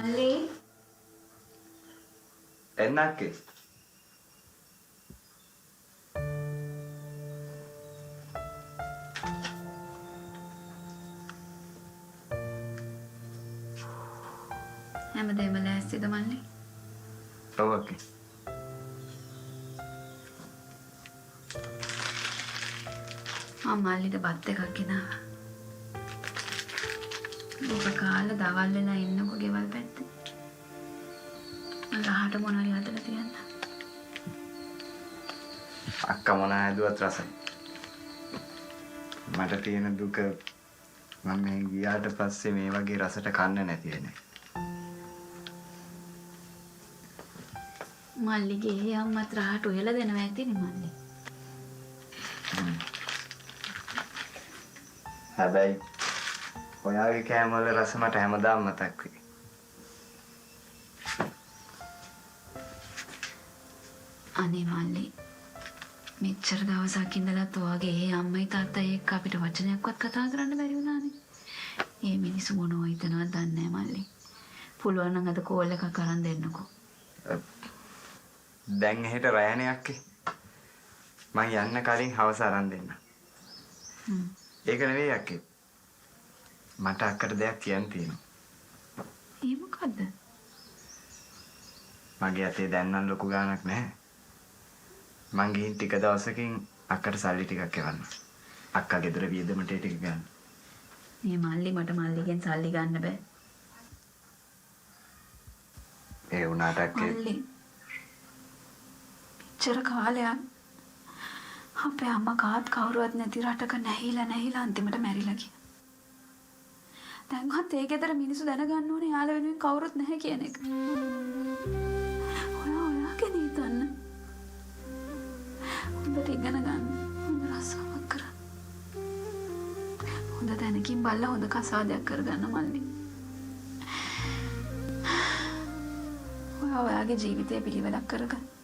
මල්ලි එන්නක්කේ හැමදේම ලෑස්තිද මල්ලි? ඔව් අක්කේ. මම මල්ලිට බත් එකක් ගෙනාවා. ඔබ කාලා දවල් වෙලා ඉන්නකො ගෙවල් පැත්තේ. මම රහට මොනවාරි හදලා තියන්න. අක්කා මොන හැදුවත් රසයි. මට තියෙන දුක මම මේ ගියාට පස්සේ මේ වගේ රසට කන්න නැති වෙන්නේ. මල්ලිගේ අම්මත් රහට උයලා දෙනවා ඇතිනේ මල්ලි. හැබැයි ඔයාගේ කෑම වල රස මට හැමදාම මතක් වෙයි. අනේ මල්ලි මෙච්චර දවසක් ඉඳලත් ඔයාගේ ඒ අම්මයි තාත්තයි එක්ක අපිට වචනයක්වත් කතා කරන්න බැරි වුණානේ. මේ මිනිස්සු මොනව හිතනවද දන්නේ නැහැ මල්ලි. පුළුවන් නම් අද කෝල් එකක් අරන් දෙන්නකෝ. දැන් එහෙට රයනේ අක්කේ. මං යන්න කලින් හවස අරන් දෙන්න. ඒක නෙවෙයි අක්කේ. මට අක්කට දෙයක් කියන්න තියෙනවා. ඒ මොකද්ද? මගේ අතේ දැන් නම් ලොකු ගාණක් නැහැ. මං ගිහින් ටික දවසකින් අක්කට සල්ලි ටිකක් එවන්න. අක්කා ගෙදර වියදමට ටික ගන්න. මේ මල්ලි මට මල්ලිගෙන් සල්ලි ගන්න බෑ. ඒ වුණාට අක්කේ මල්ලි මෙච්චර කාලයක් අපේ අම්මා කාත් කවුරුවත් නැති රටක නැහිලා අන්තිමට මැරිලා ගියා. දැන්වත් ඒ ගෙදර මිනිස්සු දැනගන්න ඕනේ යාළ වෙනුවෙන් කවුරුත් නැහැ කියන එක. ඔයාගෙන හිතන්න. හොඳට ඉගෙන ගන්න. හොඳ රසාවක් කරන්න. හොඳ තැනකින් බලලා හොඳ කසාදයක් කරගන්න මල්ලි. ඔයාගේ ජීවිතය පිළිවෙලක් කරගන්න.